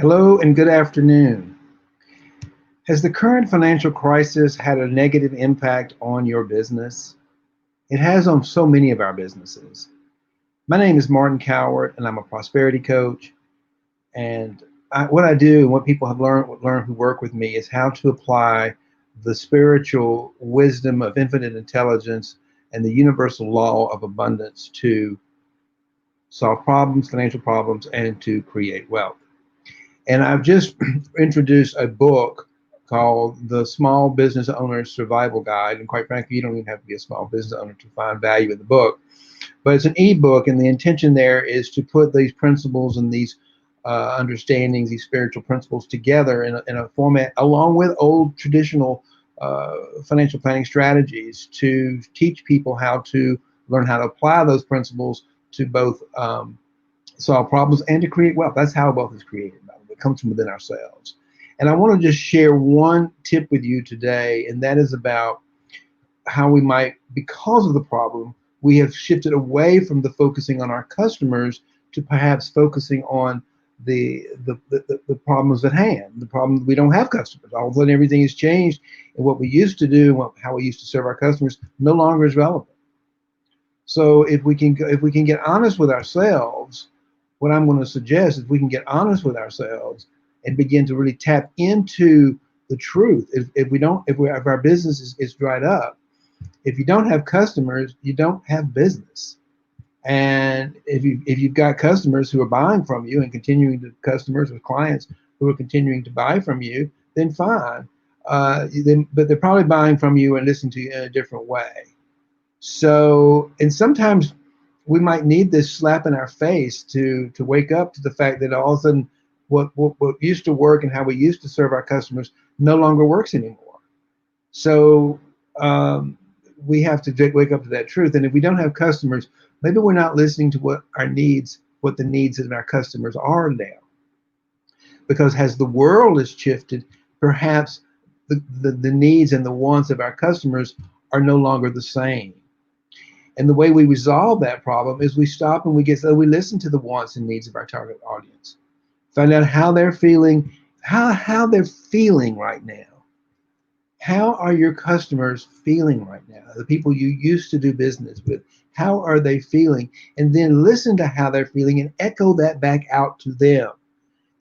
Hello and good afternoon. Has the current financial crisis had a negative impact on your business? It has on so many of our businesses. My name is Martin Coward, and I'm a prosperity coach. And what I do and what people have learned who work with me is how to apply the spiritual wisdom of infinite intelligence and the universal law of abundance to solve problems, financial problems, and to create wealth. And I've just introduced a book called The Small Business Owner's Survival Guide. And quite frankly, you don't even have to be a small business owner to find value in the book. But it's an ebook, and the intention there is to put these principles and these understandings, these spiritual principles together in a format along with old traditional financial planning strategies to teach people how to learn how to apply those principles to both solve problems and to create wealth. That's how wealth is created, by the way. It comes from within ourselves. And I want to just share one tip with you today, and that is about how we might, because of the problem, we have shifted away from the focusing on our customers to perhaps focusing on the problems at hand. The problem we don't have customers. All of a sudden, everything has changed, and what we used to do, and how we used to serve our customers, no longer is relevant. So if we can get honest with ourselves, what I'm going to suggest is we can get honest with ourselves and begin to really tap into the truth. If our business is dried up, if you don't have customers, you don't have business. And if you've got customers who are buying from you and continuing to customers or clients who are continuing to buy from you, then fine. But they're probably buying from you and listening to you in a different way. So, and sometimes we might need this slap in our face to wake up to the fact that all of a sudden what used to work and how we used to serve our customers no longer works anymore. So we have to wake up to that truth. And if we don't have customers, maybe we're not listening to what the needs of our customers are now. Because as the world has shifted, perhaps the needs and the wants of our customers are no longer the same. And the way we resolve that problem is we stop and we listen to the wants and needs of our target audience. Find out how they're feeling, how they're feeling right now. How are your customers feeling right now? The people you used to do business with, how are they feeling? And then listen to how they're feeling and echo that back out to them.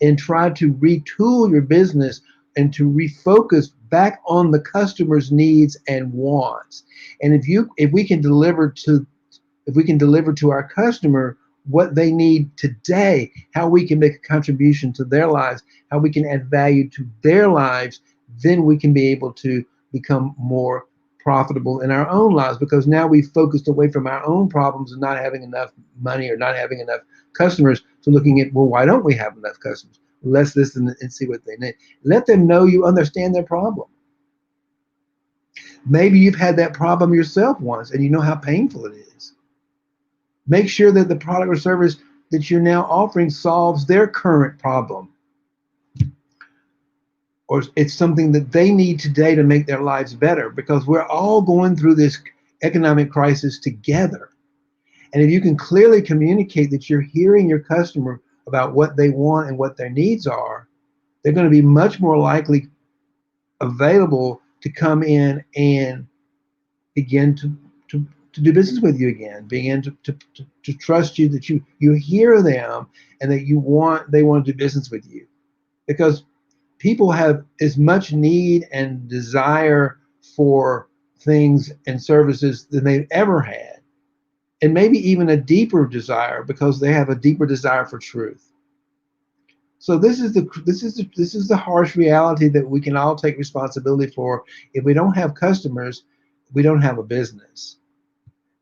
And try to retool your business and to refocus back on the customer's needs and wants. And if we can deliver to our customer what they need today, how we can make a contribution to their lives, how we can add value to their lives, then we can be able to become more profitable in our own lives, because now we've focused away from our own problems and not having enough money or not having enough customers to looking at, well, why don't we have enough customers? Let's listen and see what they need. Let them know you understand their problem. Maybe you've had that problem yourself once and you know how painful it is. Make sure that the product or service that you're now offering solves their current problem, or it's something that they need today to make their lives better, because we're all going through this economic crisis together. And if you can clearly communicate that you're hearing your customer about what they want and what their needs are, they're going to be much more likely available to come in and begin to do business with you again, begin to trust you, that you hear them and that they want to do business with you. Because people have as much need and desire for things and services than they've ever had, and maybe even a deeper desire, because they have a deeper desire for truth. So this is the harsh reality that we can all take responsibility for. If we don't have customers, we don't have a business.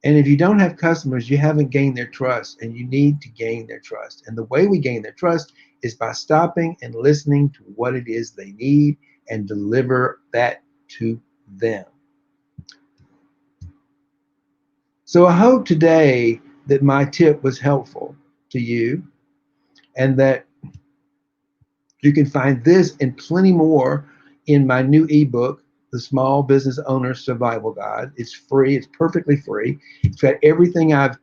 And if you don't have customers, you haven't gained their trust, and you need to gain their trust. And the way we gain their trust is by stopping and listening to what it is they need and deliver that to them. So I hope today that my tip was helpful to you, and that you can find this and plenty more in my new ebook, the Small Business Owner Survival Guide. It's free. It's perfectly free. It's got everything I've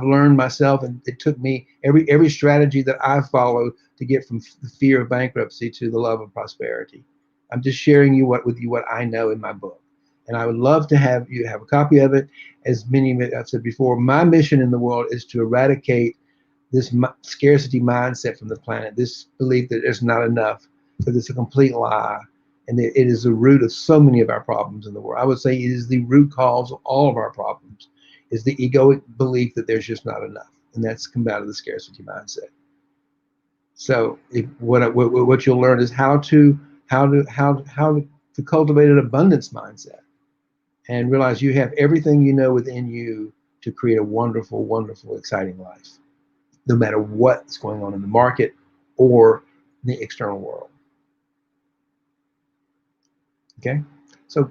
learned myself, and it took me every strategy that I followed to get from the fear of bankruptcy to the love of prosperity. I'm just sharing with you what I know in my book, and I would love to have you have a copy of it. As many of it I've said before, my mission in the world is to eradicate this scarcity mindset from the planet. This belief that there's not enough, that it's a complete lie, and it is the root of so many of our problems in the world. I would say it is the root cause of all of our problems, is the egoic belief that there's just not enough, and that's come out of the scarcity mindset. So what you'll learn is how to cultivate an abundance mindset and realize you have everything you know within you to create a wonderful, wonderful, exciting life, no matter what's going on in the market or the external world. Okay, so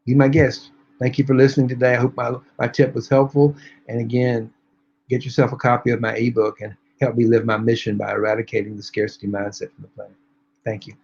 be my guest. Thank you for listening today. I hope my tip was helpful. And again, get yourself a copy of my ebook and help me live my mission by eradicating the scarcity mindset from the planet. Thank you.